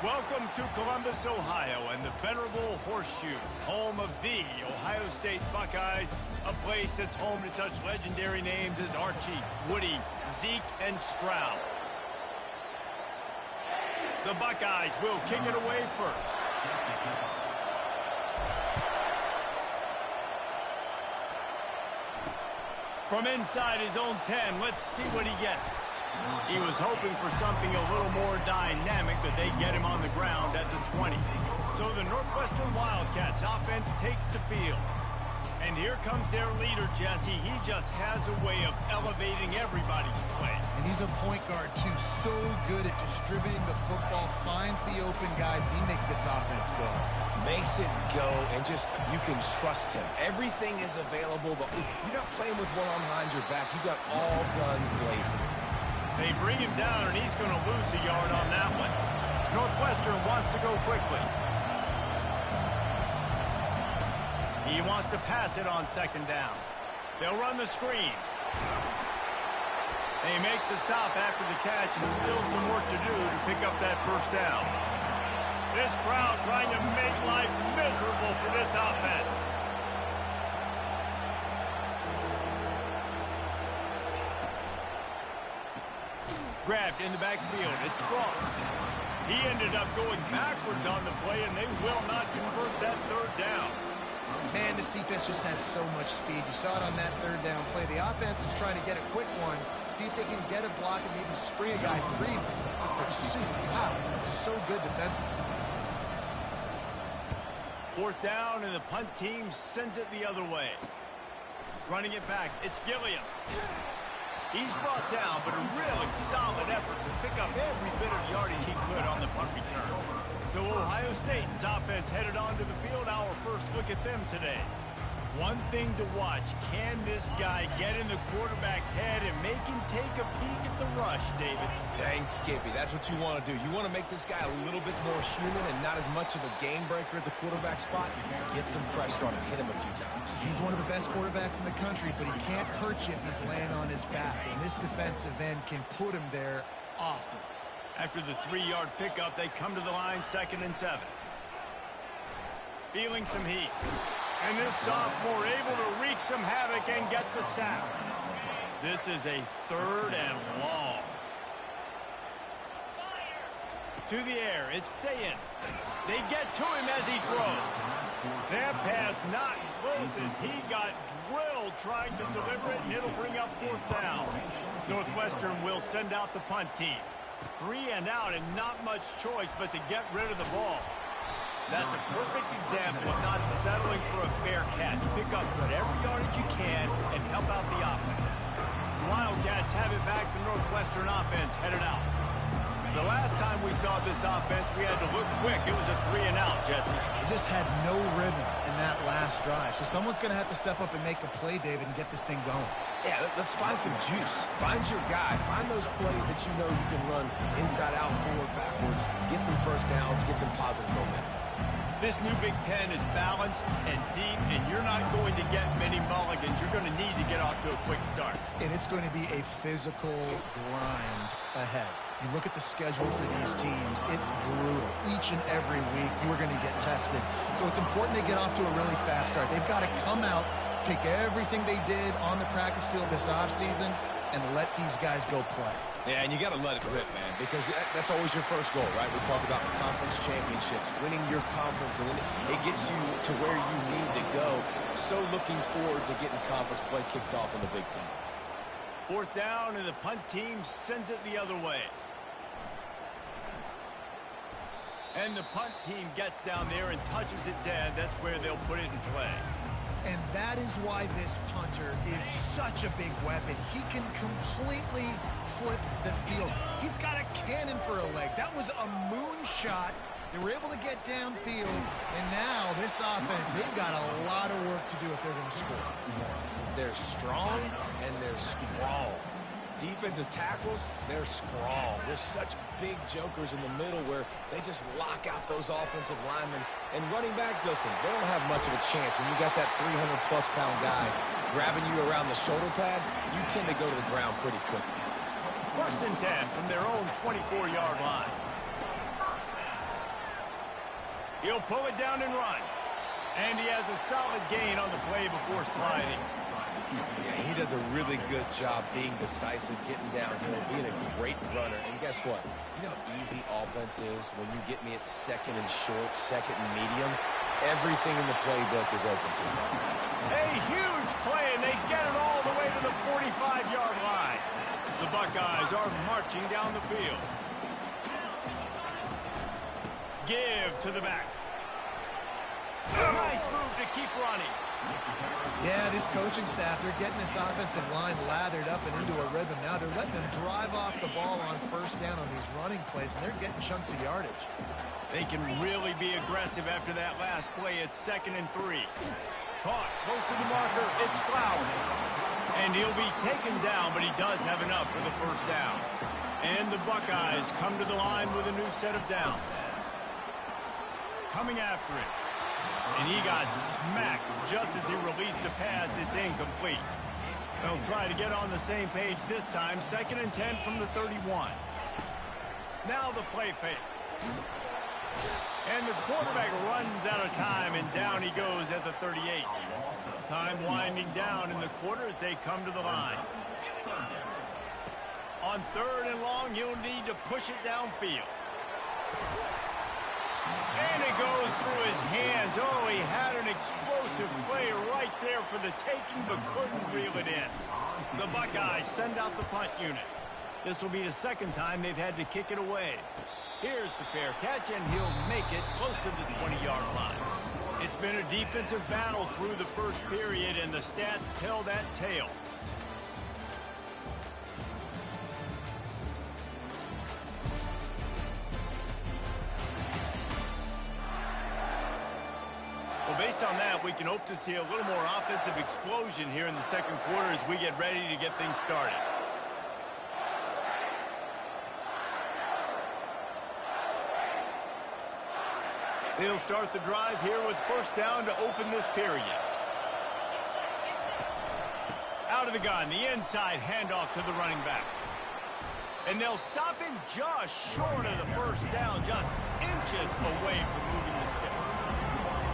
Welcome to Columbus, Ohio, and the venerable Horseshoe, home of the Ohio State Buckeyes, a place that's home to such legendary names as Archie, Woody, Zeke, and Stroud. The Buckeyes will kick it away first. From inside his own 10, let's see what he gets. He was hoping for something a little more dynamic, that they get him on the ground at the 20. So the Northwestern Wildcats offense takes the field. And here comes their leader, Jesse. He just has a way of elevating everybody's play. And he's a point guard, too. So good at distributing the football, finds the open guys, and he makes this offense go. Makes it go, and just, you can trust him. Everything is available. You're not playing with one arm behind your back. You got all guns blazing. They bring him down, and he's going to lose a yard on that one. Northwestern wants to go quickly. He wants to pass it on second down. They'll run the screen. They make the stop after the catch, and still some work to do to pick up that first down. This crowd trying to make life miserable for this offense. Grabbed in the backfield. It's Frost. He ended up going backwards on the play, and they will not convert that third down. Man, this defense just has so much speed. You saw it on that third down play. The offense is trying to get a quick one, see if they can get a block and maybe spring a guy free. The pursuit, wow, so good defensively. Fourth down, and the punt team sends it the other way. Running it back, it's Gilliam. He's brought down, but a really solid effort to pick up every bit of yardage he could on the punt return. So Ohio State's offense headed onto the field. Our first look at them today. One thing to watch, can this guy get in the quarterback's head and make him take a peek at the rush, David? Dang, Skippy, that's what you want to do. You want to make this guy a little bit more human and not as much of a game breaker at the quarterback spot. Get some pressure on him, hit him a few times. He's one of the best quarterbacks in the country, but he can't hurt you if he's laying on his back. And this defensive end can put him there often. After the 3-yard pickup, they come to the line, 2nd and 7. Feeling some heat. And this sophomore able to wreak some havoc and get the sack. This is a 3rd and long. To the air, it's Sayin. They get to him as he throws. That pass not close as he got drilled trying to deliver it, and it'll bring up 4th down. Northwestern will send out the punt team. 3 and out, and not much choice but to get rid of the ball. That's a perfect example of not settling for a fair catch. Pick up whatever yardage you can and help out the offense. The Wildcats have it back. The Northwestern offense headed out. The last time we saw this offense, we had to look quick. It was a 3 and out, Jesse. They just had no rhythm in that last drive. So someone's going to have to step up and make a play, David, and get this thing going. Yeah, let's find some juice. Find your guy. Find those plays that you know you can run inside out, forward, backwards. Get some first downs. Get some positive momentum. This new Big Ten is balanced and deep, and you're not going to get many mulligans. You're going to need to get off to a quick start. And it's going to be a physical grind ahead. You look at the schedule for these teams, it's brutal. Each and every week, you are going to get tested. So it's important they get off to a really fast start. They've got to come out, pick everything they did on the practice field this offseason, and let these guys go play. Yeah, and you got to let it rip, man, because that's always your first goal, right? We talk about conference championships, winning your conference, and then it gets you to where you need to go. So looking forward to getting conference play kicked off in the Big Ten. 4th down, and the punt team sends it the other way. And the punt team gets down there and touches it dead. That's where they'll put it in play. And that is why this punter is such a big weapon. He can completely flip the field. He's got a cannon for a leg. That was a moonshot. They were able to get downfield. And now this offense, they've got a lot of work to do if they're going to score. They're strong and they're scrawl. Defensive tackles, they're scrawl. There's such big jokers in the middle where they just lock out those offensive linemen. And running backs, listen, they don't have much of a chance. When you got that 300-plus pound guy grabbing you around the shoulder pad, you tend to go to the ground pretty quickly. 1st and 10 from their own 24-yard line. He'll pull it down and run. And he has a solid gain on the play before sliding. Yeah, he does a really good job being decisive, getting downhill, being a great runner. And guess what? You know how easy offense is when you get me at second and short, second and medium? Everything in the playbook is open to me. A huge play, and they get it all the way to the 45-yard line. The Buckeyes are marching down the field. Give to the back. Nice move to keep running. Yeah, this coaching staff, they're getting this offensive line lathered up and into a rhythm. Now they're letting them drive off the ball on first down on these running plays, and they're getting chunks of yardage. They can really be aggressive after that last play. It's 2nd and 3. Caught close to the marker. It's Flowers. And he'll be taken down, but he does have enough for the first down. And the Buckeyes come to the line with a new set of downs. Coming after it. And he got smacked just as he released the pass. It's incomplete. They'll try to get on the same page this time. 2nd and 10 from the 31. Now the play fake. And the quarterback runs out of time, and down he goes at the 38. Time winding down in the quarter as they come to the line. On 3rd and long, he'll need to push it downfield. And it goes through his hands. Oh, he had an explosive play right there for the taking, but couldn't reel it in. The Buckeyes send out the punt unit. This will be the 2nd time they've had to kick it away. Here's the fair catch, and he'll make it close to the 20-yard line. It's been a defensive battle through the first period, and the stats tell that tale. Well, based on that, we can hope to see a little more offensive explosion here in the 2nd quarter as we get ready to get things started. They'll start the drive here with first down to open this period. Out of the gun, the inside handoff to the running back. And they'll stop him just short of the first down, just inches away from moving the sticks.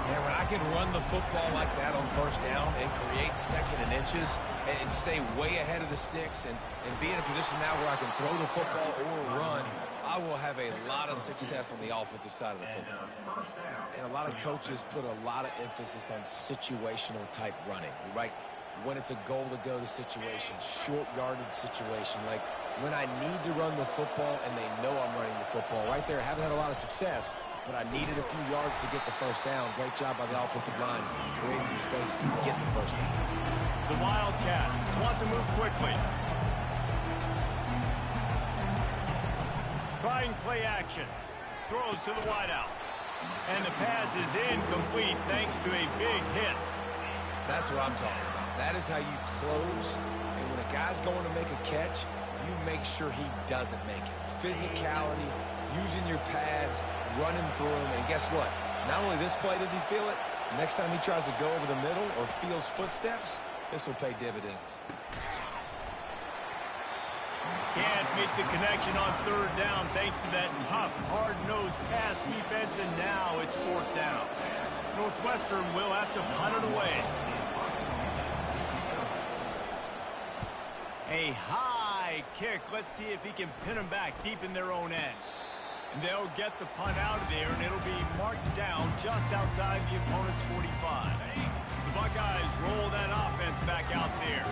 Man, when I can run the football like that on first down and create 2nd and inches and stay way ahead of the sticks and be in a position now where I can throw the football or run, I will have a lot of success on the offensive side of the football. And a lot of coaches put a lot of emphasis on situational type running, right? When it's a goal to go to situation, short yardage situation, like when I need to run the football and they know I'm running the football. Right there, haven't had a lot of success, but I needed a few yards to get the first down. Great job by the offensive line, creating some space, getting the first down. The Wildcats want to move quickly. Trying play action. Throws to the wideout. And the pass is incomplete thanks to a big hit. That's what I'm talking about. That is how you close. And when a guy's going to make a catch, you make sure he doesn't make it. Physicality, using your pads, running through him. And guess what? Not only this play does he feel it, next time he tries to go over the middle or feels footsteps, this will pay dividends. Can't make the connection on 3rd down thanks to that tough, hard-nosed pass defense, and now it's 4th down. Northwestern will have to punt it away. A high kick. Let's see if he can pin them back deep in their own end. And they'll get the punt out of there, and it'll be marked down just outside the opponent's 45. The Buckeyes roll that offense back out there.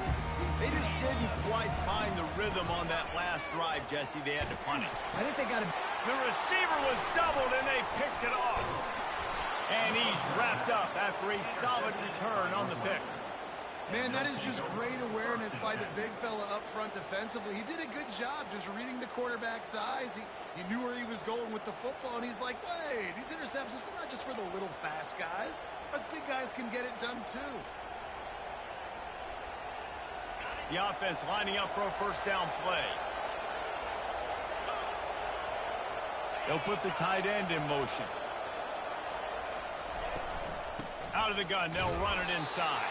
They just didn't quite find the rhythm on that last drive, Jesse. They had to punt it. I think they got to... The receiver was doubled, and they picked it off. And he's wrapped up after a solid return on the pick. Man, that is just great awareness by the big fella up front defensively. He did a good job just reading the quarterback's eyes. He knew where he was going with the football, and he's like, wait, these interceptions, they're not just for the little fast guys. Us big guys can get it done too. The offense lining up for a first down play. They'll put the tight end in motion. Out of the gun, they'll run it inside.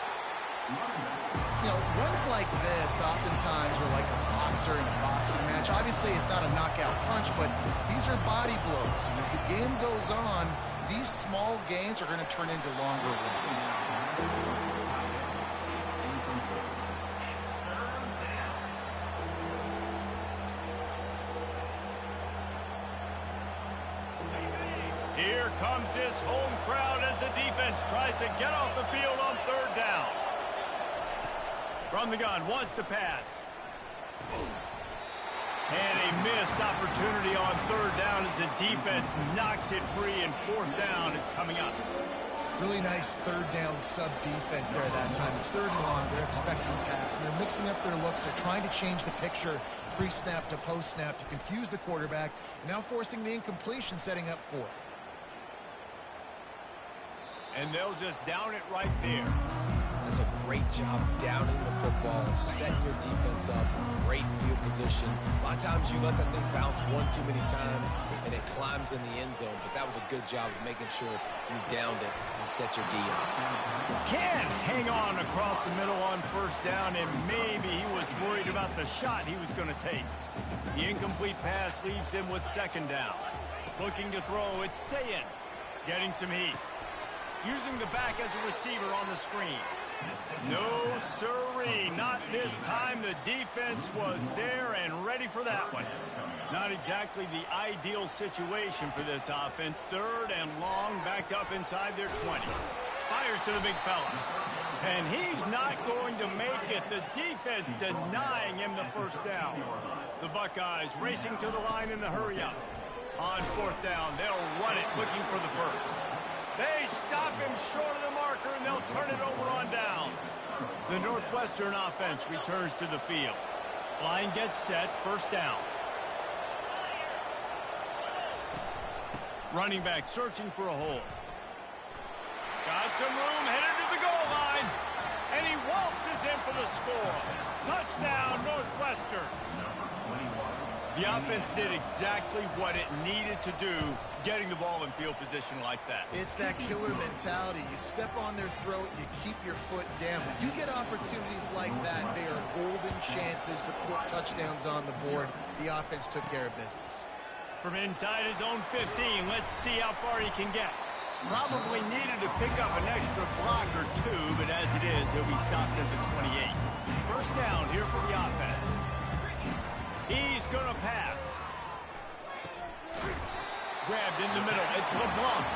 You know, runs like this oftentimes are like a boxer in a boxing match. Obviously, it's not a knockout punch, but these are body blows. And as the game goes on, these small gains are going to turn into longer ones. Here comes this home crowd as the defense tries to get off the field on third down. From the gun, wants to pass. And a missed opportunity on third down as the defense knocks it free, and fourth down is coming up. Really nice third down sub-defense there that time. It's third and long. They're expecting pass. And they're mixing up their looks. They're trying to change the picture pre-snap to post-snap to confuse the quarterback. Now forcing the incompletion, setting up fourth. And they'll just down it right there. That's a great job downing the football, setting your defense up, great field position. A lot of times you let that thing bounce one too many times and it climbs in the end zone, but that was a good job of making sure you downed it and set your D up. Can hang on across the middle on first down, and maybe he was worried about the shot he was going to take. The incomplete pass leaves him with second down. Looking to throw, it's Sayin, getting some heat. Using the back as a receiver on the screen. No, sirree, not this time. The defense was there and ready for that one. Not exactly the ideal situation for this offense. Third and long, back up inside their 20. Fires to the big fella. And he's not going to make it. The defense denying him the first down. The Buckeyes racing to the line in the hurry-up. On fourth down, they'll run it, looking for the first. They stop him short of the marker, and they'll turn it over on downs. The Northwestern offense returns to the field. Line gets set, first down. Running back searching for a hole. Got some room, headed to the goal line. And he waltzes in for the score. Touchdown, Northwestern. The offense did exactly what it needed to do, getting the ball in field position like that. It's that killer mentality. You step on their throat, you keep your foot down. When you get opportunities like that, they are golden chances to put touchdowns on the board. The offense took care of business. From inside his own 15, let's see how far he can get. Probably needed to pick up an extra block or two, but as it is, he'll be stopped at the 28. First down here for the offense. He's going to pass. Grabbed in the middle. It's LeBlanc.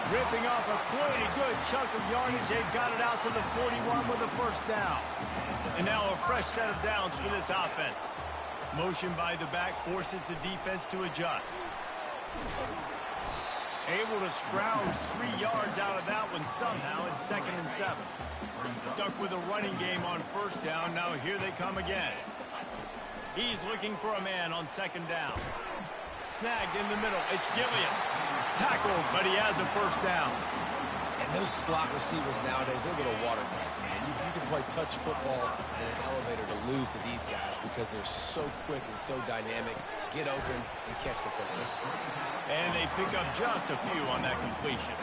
Ripping off a pretty good chunk of yardage. They've got it out to the 41 with a first down. And now a fresh set of downs for this offense. Motion by the back forces the defense to adjust. Able to scrounge 3 yards out of that one somehow. It's 2nd and 7. Stuck with a running game on first down. Now here they come again. He's looking for a man on second down. Snagged in the middle. It's Gilliam. Tackled, but he has a first down. And those slot receivers nowadays, they're little water guys, man. You can play touch football in an elevator to lose to these guys because they're so quick and so dynamic. Get open and catch the football. And they pick up just a few on that completion.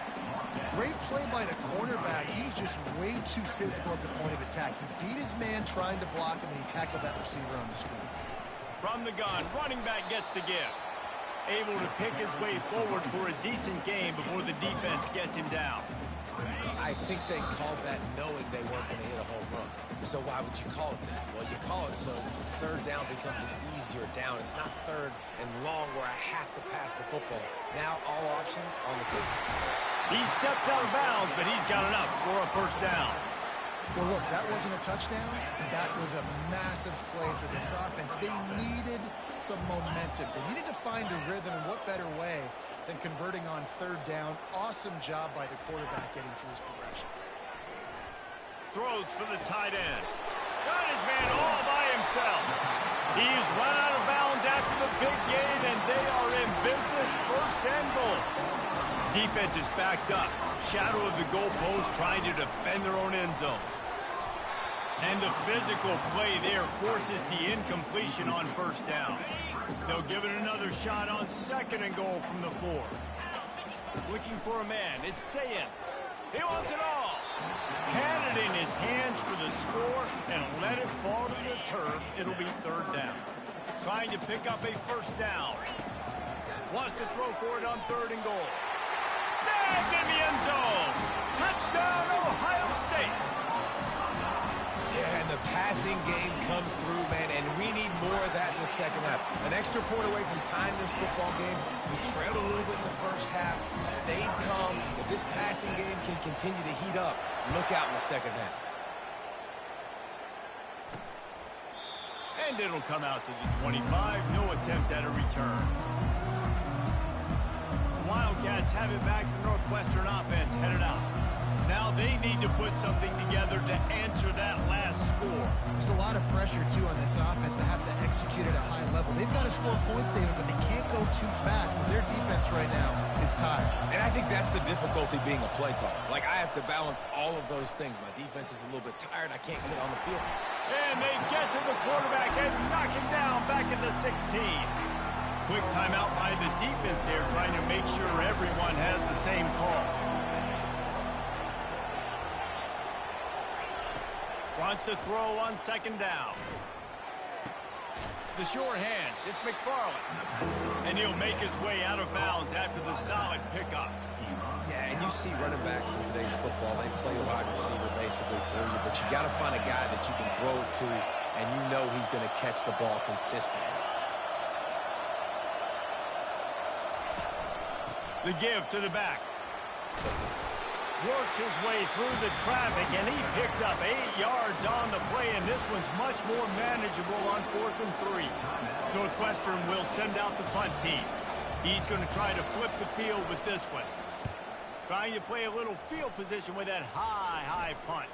Great play by the cornerback. He was just way too physical at the point of attack. He beat his man trying to block him, and he tackled that receiver on the screen. From the gun, running back gets to give. Able to pick his way forward for a decent game before the defense gets him down. I think they called that knowing they weren't going to hit a home run. So why would you call it that? Well, you call it so third down becomes an easier down. It's not third and long where I have to pass the football. Now all options on the table. He steps out of bounds, but he's got enough for a first down. Well, look, that wasn't a touchdown. That was a massive play for this offense. They needed some momentum. They needed to find a rhythm, and what better way than converting on third down. Awesome job by the quarterback getting through his progression. Throws for the tight end. Got his man all by himself. He's run out of bounds after the big gain, and they are in business, first and goal. Defense is backed up. Shadow of the goalpost trying to defend their own end zone. And the physical play there forces the incompletion on first down. They'll give it another shot on second and goal from the 4. Looking for a man. It's Sayin. He wants it all. Had it in his hands for the score and let it fall to the turf. It'll be third down. Trying to pick up a first down. Wants to throw for it on third and goal. Snap! Dragged in the end zone. Touchdown, Ohio State. Yeah, and the passing game comes through, man, and we need more of that in the second half. An extra point away from tying this football game. We trailed a little bit in the first half, stayed calm. If this passing game can continue to heat up, look out in the second half. And it'll come out to the 25. No attempt at a return. The Wildcats have it back. The Northwestern offense headed out. Now they need to put something together to answer that last score. There's a lot of pressure, too, on this offense to have to execute at a high level. They've got to score points, David, but they can't go too fast because their defense right now is tired. And I think that's the difficulty being a play caller. Like, I have to balance all of those things. My defense is a little bit tired. I can't get on the field. And they get to the quarterback and knock him down back in the 16. Quick timeout by the defense there, trying to make sure everyone has the same call. Wants to throw on second down. The sure hands. It's McFarland. And he'll make his way out of bounds after the solid pickup. Yeah, and you see running backs in today's football, they play a wide receiver basically for you, but you got to find a guy that you can throw it to, and you know he's going to catch the ball consistently. The give to the back. Works his way through the traffic, and he picks up 8 yards on the play, and this one's much more manageable on 4th and 3. Northwestern will send out the punt team. He's going to try to flip the field with this one. Trying to play a little field position with that high punt.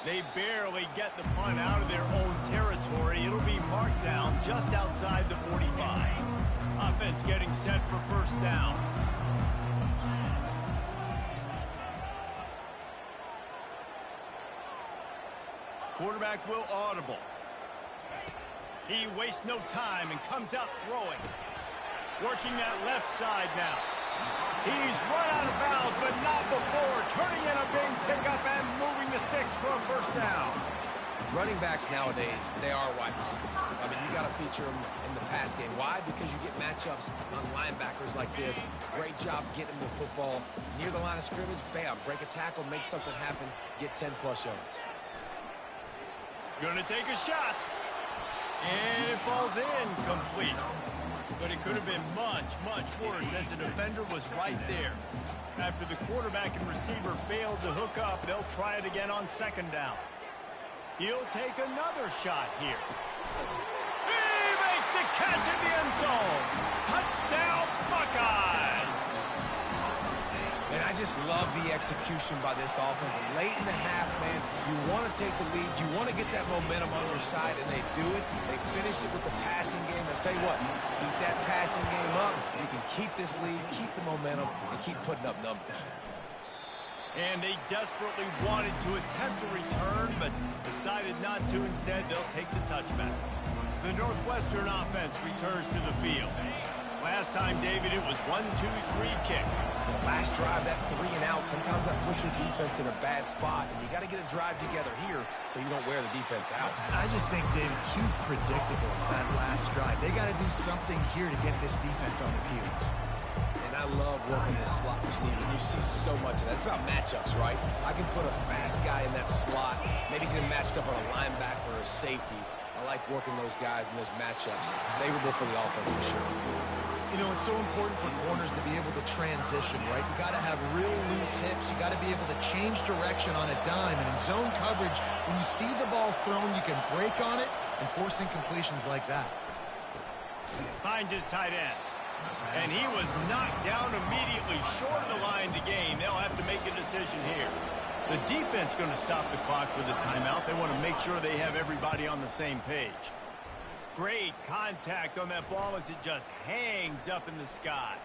They barely get the punt out of their own territory. It'll be marked down just outside the 45. Offense getting set for first down. Quarterback will audible. He wastes no time and comes out throwing. Working that left side now. He's run out of bounds, but not before. Turning in a big pickup and moving the sticks for a first down. Running backs nowadays, they are wide receivers. I mean, you got to feature them in the pass game. Why? Because you get matchups on linebackers like this. Great job getting the football near the line of scrimmage. Bam, break a tackle, make something happen, get 10-plus yards. Gonna take a shot. And it falls in complete. But it could have been much worse as the defender was right there. After the quarterback and receiver failed to hook up, they'll try it again on second down. He'll take another shot here. He makes the catch in the end zone. Touchdown, Buckeyes. And I just love the execution by this offense. Late in the half, man, you want to take the lead. You want to get that momentum on your side, and they do it. They finish it with the passing game. I'll tell you what, keep that passing game up. You can keep this lead, keep the momentum, and keep putting up numbers. And they desperately wanted to attempt a return, but decided not to. Instead, they'll take the touchback. The Northwestern offense returns to the field. Last time, David, it was 1-2-3 kick. The last drive, that 3 and out, sometimes that puts your defense in a bad spot, and you got to get a drive together here so you don't wear the defense out. I just think, David, too predictable, that last drive. They got to do something here to get this defense on their heels. And I love working this slot receivers. You see so much of that. It's about matchups, right? I can put a fast guy in that slot, maybe get him matched up on a linebacker or a safety. I like working those guys in those matchups. Favorable for the offense for sure. You know, it's so important for corners to be able to transition, right? You got to have real loose hips. You got to be able to change direction on a dime. And in zone coverage, when you see the ball thrown, you can break on it and force incompletions like that. Finds his tight end. And he was knocked down immediately short of the line to gain. They'll have to make a decision here. The defense going to stop the clock with a timeout. They want to make sure they have everybody on the same page. Great contact on that ball as it just hangs up in the sky.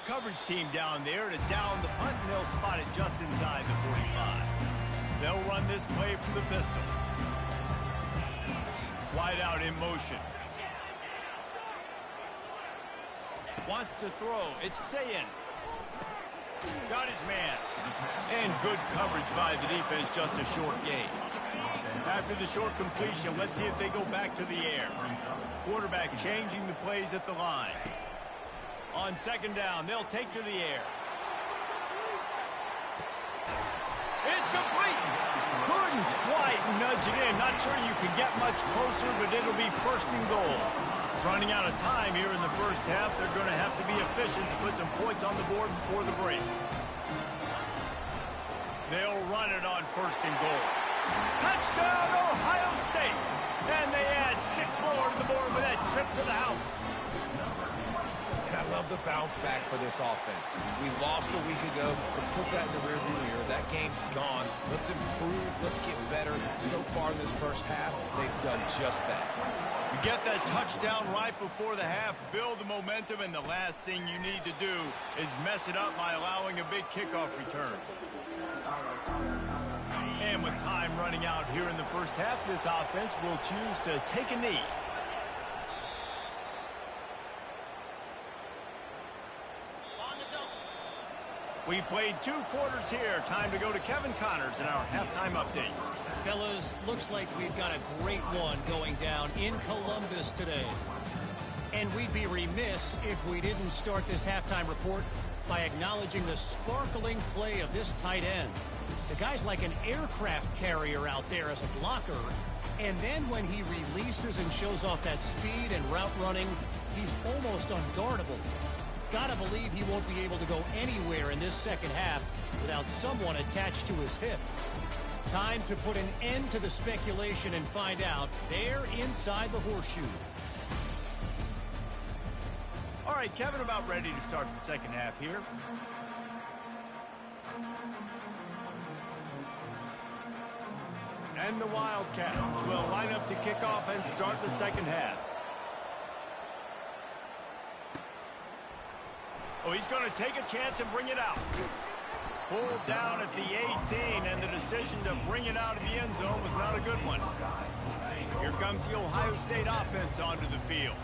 Coverage team down there to down the punt, and they'll spot it just inside the 45. They'll run this play from the pistol. Wide out in motion. Wants to throw. It's Sayin. Got his man. And good coverage by the defense, just a short gain. After the short completion, let's see if they go back to the air. Quarterback changing the plays at the line. On second down, they'll take to the air. It's complete. Couldn't quite nudge it in. Not sure you can get much closer, but it'll be first and goal. Running out of time here in the first half. They're going to have to be efficient to put some points on the board before the break. They'll run it on first and goal. Touchdown, Ohio State. And they add 6 more to the board with that trip to the house. And I love the bounce back for this offense. We lost a week ago. Let's put that in the rearview mirror. That game's gone. Let's improve. Let's get better. So far in this first half, they've done just that. You get that touchdown right before the half, build the momentum, and the last thing you need to do is mess it up by allowing a big kickoff return. And with time running out here in the first half, this offense will choose to take a knee. We played 2 quarters here. Time to go to Kevin Connors in our halftime update. Fellas, looks like we've got a great one going down in Columbus today. And we'd be remiss if we didn't start this halftime report by acknowledging the sparkling play of this tight end. The guy's like an aircraft carrier out there as a blocker. And then when he releases and shows off that speed and route running, he's almost unguardable. Gotta believe he won't be able to go anywhere in this second half without someone attached to his hip. Time to put an end to the speculation and find out. They're inside the horseshoe. All right, Kevin, about ready to start the second half here. And the Wildcats will line up to kick off and start the second half. Oh, he's going to take a chance and bring it out. Pulled down at the 18, and the decision to bring it out of the end zone was not a good one. Here comes the Ohio State offense onto the field.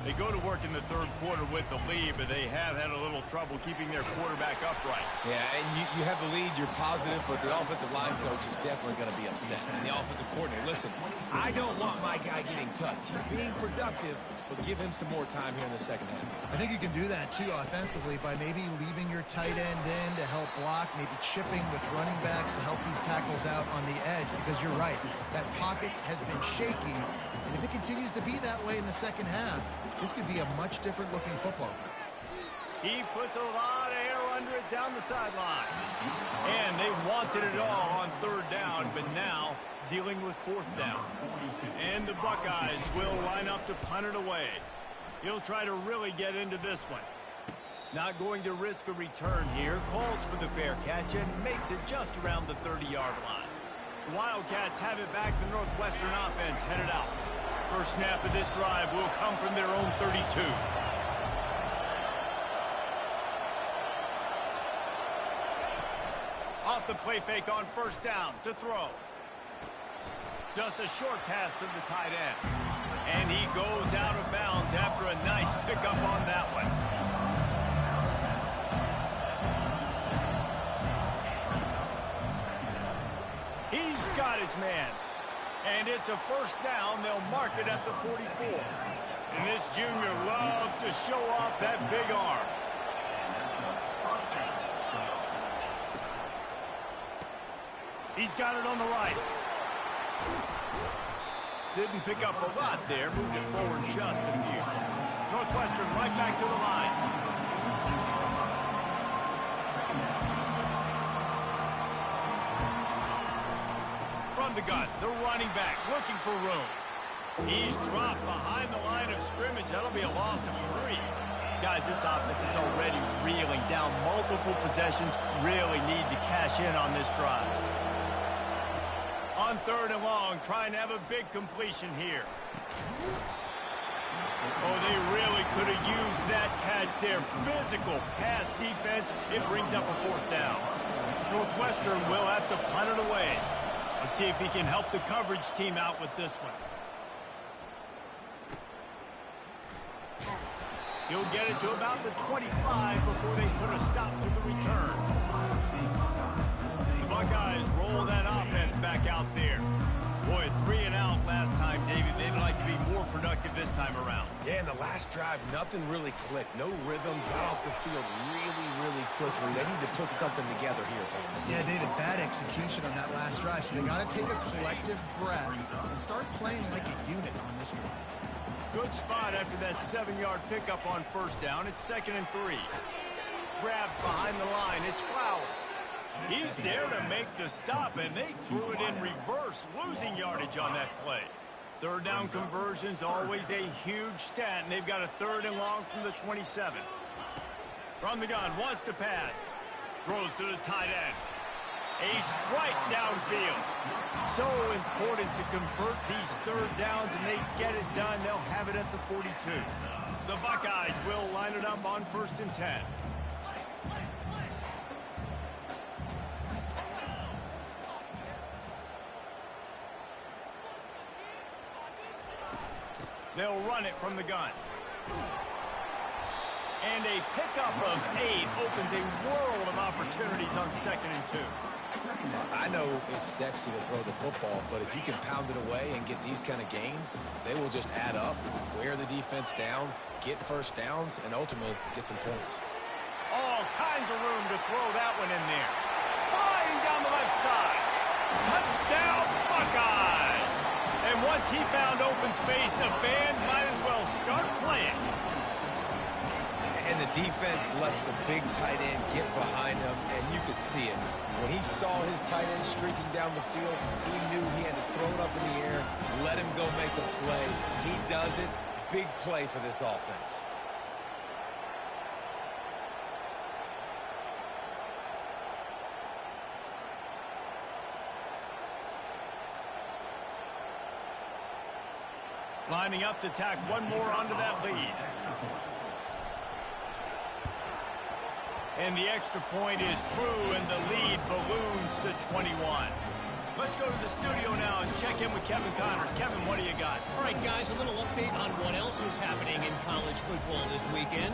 They go to work in the third quarter with the lead, but they have had a little trouble keeping their quarterback upright. Yeah, and you have the lead, you're positive, but the offensive line coach is definitely going to be upset. And the offensive coordinator, listen, I don't want my guy getting touched. He's being productive, but give him some more time here in the second half. I think you can do that, too, offensively, by maybe leaving your tight end in to help block, maybe chipping with running backs to help these tackles out on the edge, because you're right, that pocket has been shaky, and if it continues to be that way in the second half, this could be a much different looking football. He puts a lot of air under it down the sideline. And they wanted it all on third down, but now dealing with fourth down. And the Buckeyes will line up to punt it away. He'll try to really get into this one. Not going to risk a return here. Calls for the fair catch and makes it just around the 30-yard line. The Wildcats have it back. The Northwestern offense headed out. First snap of this drive will come from their own 32. Off the play fake on first down to throw. Just a short pass to the tight end. And he goes out of bounds after a nice pickup on that one. He's got his man. And it's a first down. They'll mark it at the 44. And this junior loves to show off that big arm. He's got it on the right. Didn't pick up a lot there. Moved it forward just a few. Northwestern right back to the line. The gun, the running back looking for room. He's dropped behind the line of scrimmage. That'll be a loss of 3. Guys, this offense is already reeling down multiple possessions. Really need to cash in on this drive. On third and long, trying to have a big completion here. Oh, they really could have used that catch there. Physical pass defense. It brings up a fourth down. Northwestern will have to punt it away. Let's see if he can help the coverage team out with this one. He'll get it to about the 25 before they put a stop to the return. The Buckeyes roll that offense back out there. Boy, 3 and out last time, David. They'd like to be more productive this time around. Yeah, in the last drive, nothing really clicked. No rhythm. Got off the field really, really quickly. They need to put something together here, Tom. Yeah, David, bad execution on that last drive. So they got to take a collective breath and start playing like a unit on this one. Good spot after that 7-yard pickup on first down. It's 2nd and 3. Grabbed behind the line. It's Flowers. He's there to make the stop, and they threw it in reverse, losing yardage on that play. Third down conversion's always a huge stat, and they've got a 3rd and long from the 27. From the gun, wants to pass. Throws to the tight end. A strike downfield. So important to convert these 3rd downs, and they get it done. They'll have it at the 42. The Buckeyes will line it up on 1st and 10. They'll run it from the gun. And a pickup of 8 opens a world of opportunities on 2nd and 2. I know it's sexy to throw the football, but if you can pound it away and get these kind of gains, they will just add up, wear the defense down, get first downs, and ultimately get some points. All kinds of room to throw that one in there. Flying down the left side. Touchdown, Buckeyes! And once he found open space, the band might as well start playing. And the defense lets the big tight end get behind him, and you could see it. When he saw his tight end streaking down the field, he knew he had to throw it up in the air, let him go make a play. He does it. Big play for this offense. Lining up to tack one more onto that lead. And the extra point is true, and the lead balloons to 21. Let's go to the studio now and check in with Kevin Connors. Kevin, what do you got? All right, guys, a little update on what else is happening in college football this weekend.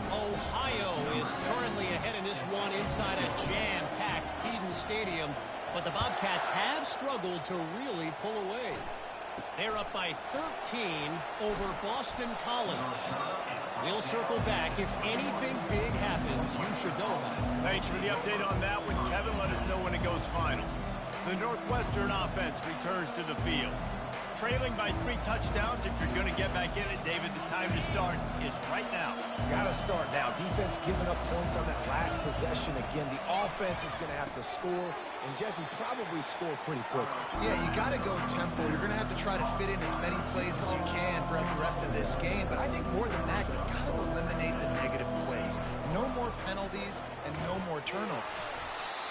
Ohio is currently ahead in this one inside a jam-packed Eden Stadium, but the Bobcats have struggled to really pull away. They're up by 13 over Boston College. We'll circle back. If anything big happens, you should know about it. Thanks for the update on that one, Kevin. Let us know when it goes final. The Northwestern offense returns to the field. Trailing by 3 touchdowns. If you're going to get back in it, David, the time to start is right now. Got to start now. Defense giving up points on that last possession. Again, the offense is going to have to score, and Jesse probably score pretty quickly. Yeah, you got to go tempo. You're going to have to try to fit in as many plays as you can throughout the rest of this game. But I think more than that, you got to eliminate the negative plays. No more penalties and no more turnovers.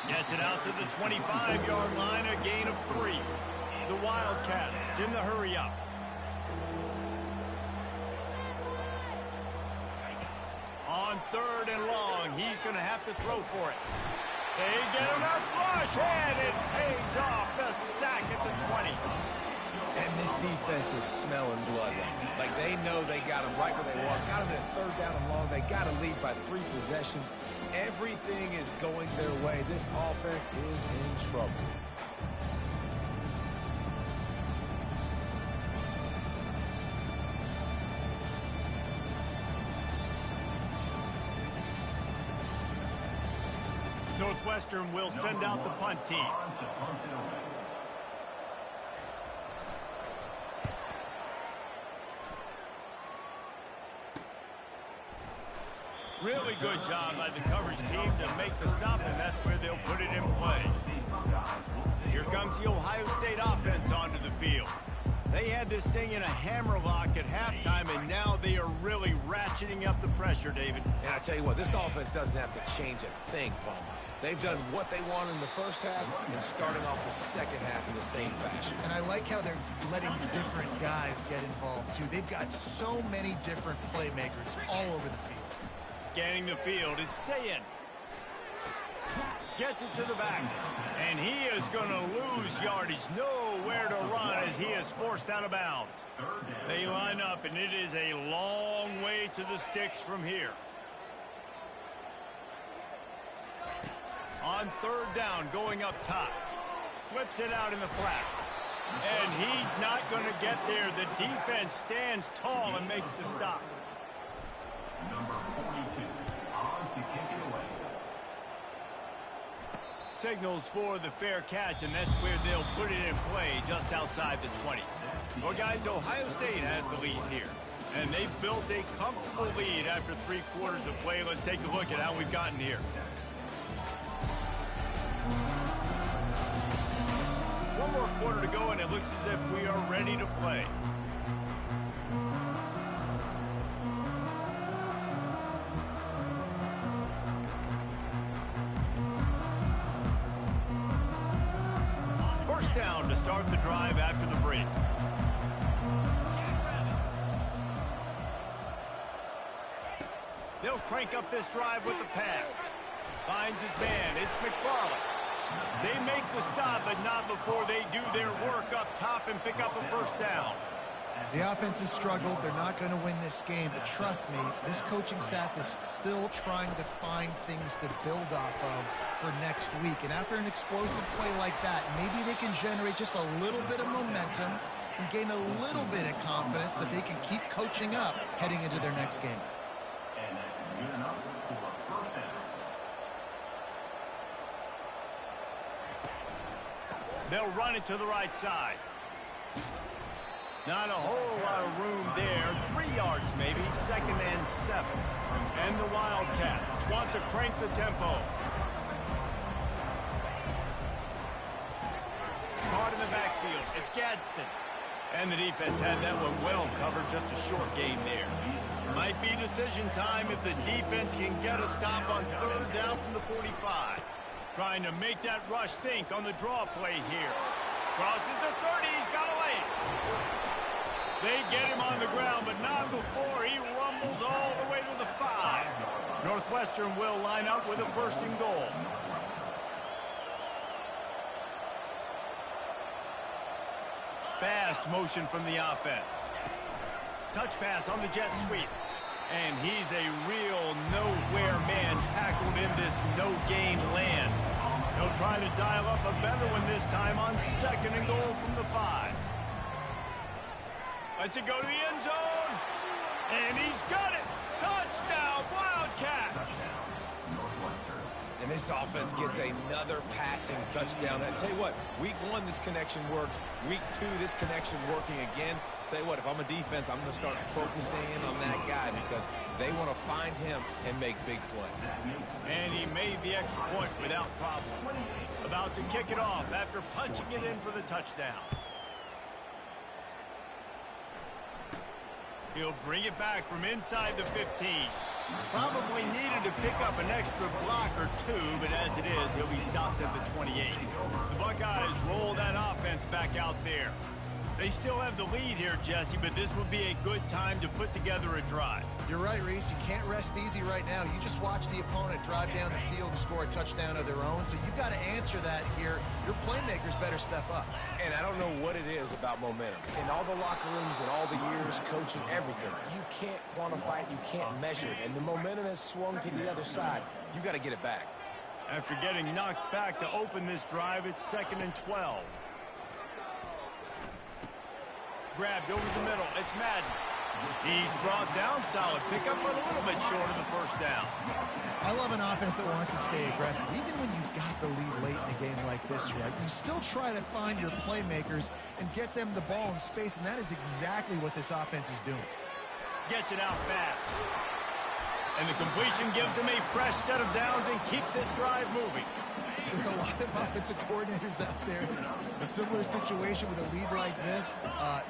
Gets it out to the 25-yard line, a gain of 3. The Wildcats in the hurry-up. On 3rd and long, he's going to have to throw for it. They get enough rush, and it pays off. The sack at the 20. And this defense is smelling blood. Like they know they got him right where they want. Got him at 3rd down and long. They got to lead by 3 possessions. Everything is going their way. This offense is in trouble. Northwestern will send out the punt team. Really good job by the coverage team to make the stop, and that's where they'll put it in play. Here comes the Ohio State offense onto the field. They had this thing in a hammerlock at halftime, and now they are really ratcheting up the pressure, David. And I tell you what, this offense doesn't have to change a thing, Palmer. They've done what they want in the first half and starting off the second half in the same fashion. And I like how they're letting different guys get involved, too. They've got so many different playmakers all over the field. Scanning the field, it's Sayin. Gets it to the back. And he is going to lose yardage. Nowhere to run as he is forced out of bounds. They line up, and it is a long way to the sticks from here. On 3rd down, going up top. Flips it out in the flat. And he's not going to get there. The defense stands tall and makes the stop. Number 42, on to kick it away. Signals for the fair catch, and that's where they'll put it in play, just outside the 20. Well, guys, Ohio State has the lead here. And they've built a comfortable lead after 3 quarters of play. Let's take a look at how we've gotten here. One more quarter to go, and it looks as if we are ready to play. First down to start the drive after the break. They'll crank up this drive with the pass. Finds his man. It's McFarland. They make the stop, but not before they do their work up top and pick up a first down. The offense has struggled. They're not going to win this game, but trust me, this coaching staff is still trying to find things to build off of for next week. And after an explosive play like that, maybe they can generate just a little bit of momentum and gain a little bit of confidence that they can keep coaching up heading into their next game. And that's good enough for a first down. They'll run it to the right side. Not a whole lot of room there. 3 yards maybe. 2nd and 7. And the Wildcats want to crank the tempo. Caught in the backfield. It's Gadsden. And the defense had that one well covered. Just a short gain there. Might be decision time if the defense can get a stop on 3rd down from the 45. Trying to make that rush think on the draw play here. Crosses the 30. He's got a lane. They get him on the ground, but not before he rumbles all the way to the 5. Northwestern will line up with a 1st and goal. Fast motion from the offense. Touch pass on the jet sweep. And he's a real nowhere man tackled in this no-gain land. He'll try to dial up a better one this time on 2nd and goal from the 5. Lets it go to the end zone. And he's got it. Touchdown, Wildcats. And this offense gets another passing touchdown. I tell you what, week 1, this connection worked. Week 2, this connection working again. Tell you what, if I'm a defense, I'm going to start focusing in on that guy because they want to find him and make big plays. And he made the extra point without problem. About to kick it off after punching it in for the touchdown. He'll bring it back from inside the 15. Probably needed to pick up an extra block or 2, but as it is, he'll be stopped at the 28. The Buckeyes roll that offense back out there. They still have the lead here, Jesse, but this will be a good time to put together a drive. You're right, Reese. You can't rest easy right now. You just watch the opponent drive down the field and score a touchdown of their own, so you've got to answer that here. Your playmakers better step up. And I don't know what it is about momentum. In all the locker rooms and all the years, coaching, everything, you can't quantify it, you can't measure it. And the momentum has swung to the other side. You got to get it back. After getting knocked back to open this drive, it's 2nd and 12. Grabbed over the middle. It's Madden. He's brought down. Solid pickup, but a little bit short of the 1st down. I love an offense that wants to stay aggressive. Even when you've got the lead late in a game like this, right, you still try to find your playmakers and get them the ball in space, and that is exactly what this offense is doing. Gets it out fast. And the completion gives him a fresh set of downs and keeps this drive moving. There are a lot of offensive coordinators out there. A similar situation with a lead like this.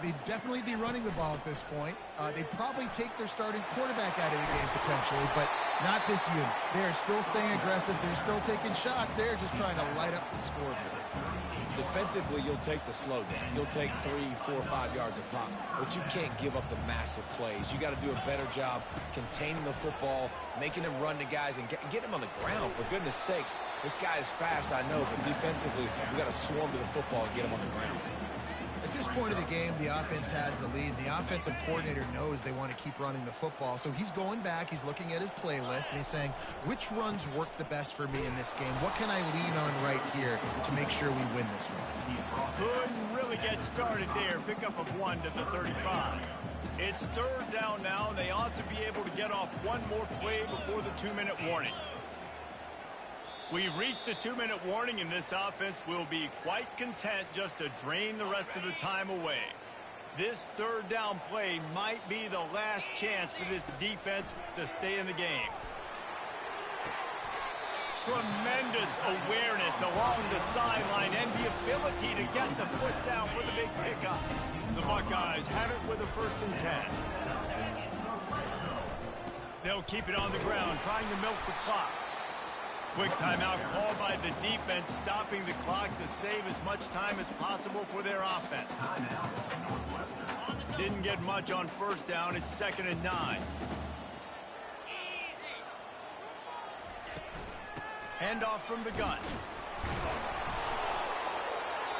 They'd definitely be running the ball at this point. They'd probably take their starting quarterback out of the game potentially, but not this unit. They're still staying aggressive. They're still taking shots. They're just trying to light up the scoreboard. Defensively, you'll take the slow down. You'll take 3, 4, 5 yards a pop, but you can't give up the massive plays. You got to do a better job containing the football, making them run to guys, and get them on the ground. For goodness sakes, this guy is fast, I know, but defensively, we got to swarm to the football and get him on the ground. At this point of the game, the offense has the lead. The offensive coordinator knows they want to keep running the football. So he's going back, he's looking at his playlist, and he's saying, which runs work the best for me in this game? What can I lean on right here to make sure we win this one? Couldn't really get started there. Pick up of 1 to the 35. It's third down now, and they ought to be able to get off one more play before the 2-minute warning. We've reached the 2-minute warning, and this offense will be quite content just to drain the rest of the time away. This third down play might be the last chance for this defense to stay in the game. Tremendous awareness along the sideline and the ability to get the foot down for the big pickup. The Buckeyes have it with a 1st and 10. They'll keep it on the ground, trying to milk the clock. Quick timeout called by the defense, stopping the clock to save as much time as possible for their offense. Didn't get much on 1st down. It's 2nd and 9. Handoff from the gun.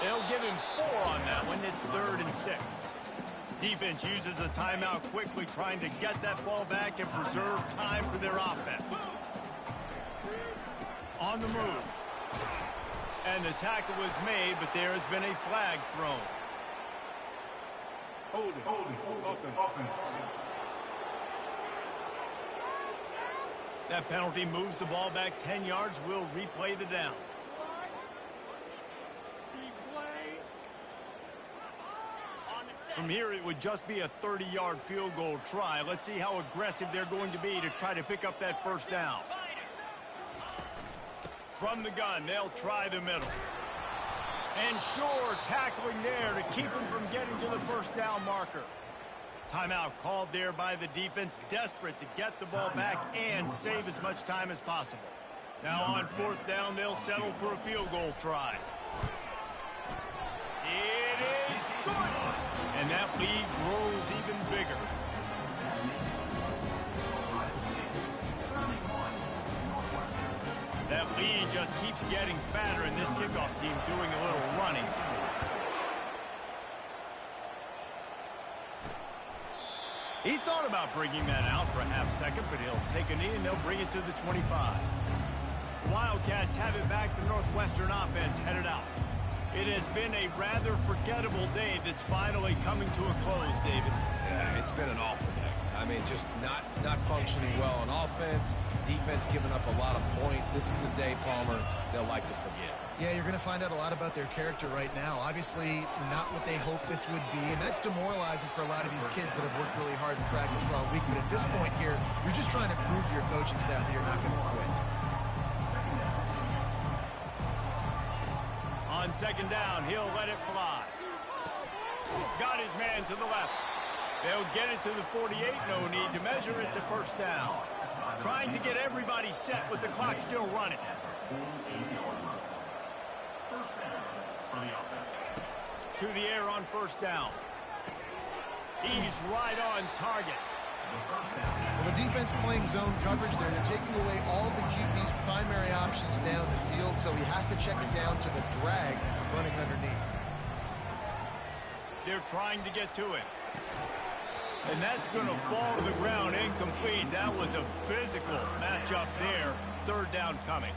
They'll give him 4 on that one. It's 3rd and 6. Defense uses a timeout quickly, trying to get that ball back and preserve time for their offense. On the move. And the tackle was made, but there has been a flag thrown. Hold it. Offense. That penalty moves the ball back 10 yards. We'll replay the down. From here, it would just be a 30-yard field goal try. Let's see how aggressive they're going to be to try to pick up that 1st down. From the gun, they'll try the middle. And sure, tackling there to keep him from getting to the 1st down marker. Timeout called there by the defense, desperate to get the ball back and save as much time as possible. Now on 4th down, they'll settle for a field goal try. It is good! And that lead grows even bigger. That lead just keeps getting fatter, and this kickoff team doing a little running. He thought about bringing that out for a half second, but he'll take a knee and they'll bring it to the 25. Wildcats have it back. The Northwestern offense headed out. It has been a rather forgettable day that's finally coming to a close, David. Yeah, it's been an awful day. I mean, just not functioning well on offense. Defense giving up a lot of points. This is a day, Palmer, they'll like to forget. Yeah, you're going to find out a lot about their character right now. Obviously, not what they hoped this would be, and that's demoralizing for a lot of these kids that have worked really hard in practice all week. But at this point here, you're just trying to prove to your coaching staff that you're not going to quit. On 2nd down, he'll let it fly. Got his man to the left. They'll get it to the 48. No need to measure. It's a 1st down. Trying to get everybody set with the clock still running. To the air on 1st down. He's right on target. Well, the defense playing zone coverage there. They're taking away all of the QB's primary options down the field, so he has to check it down to the drag running underneath. They're trying to get to it. And that's going to fall to the ground incomplete. That was a physical matchup there. 3rd down coming.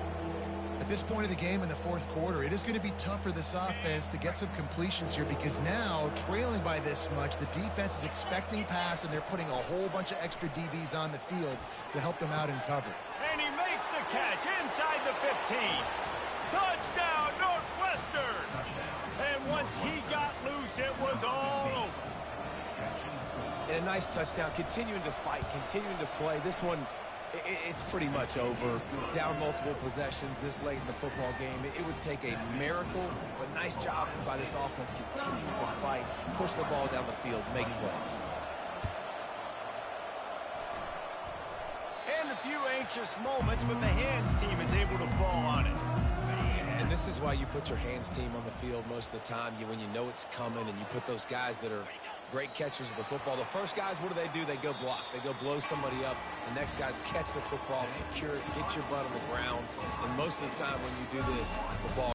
At this point of the game in the 4th quarter, it is going to be tough for this offense to get some completions here because now, trailing by this much, the defense is expecting pass, and they're putting a whole bunch of extra DBs on the field to help them out in cover. And he makes the catch inside the 15. Touchdown, Northwestern! And once he got loose, it was all over. And a nice touchdown, continuing to fight, continuing to play. This one, it's pretty much over. Down multiple possessions this late in the football game. It would take a miracle, but nice job by this offense continuing to fight, push the ball down the field, make plays. And a few anxious moments, but the hands team is able to fall on it. And this is why you put your hands team on the field most of the time. When you know it's coming, and you put those guys that are great catchers of the football. The first guys, what do? They go block. They go blow somebody up. The next guys catch the football, secure it, get your butt on the ground. And most of the time when you do this, the ball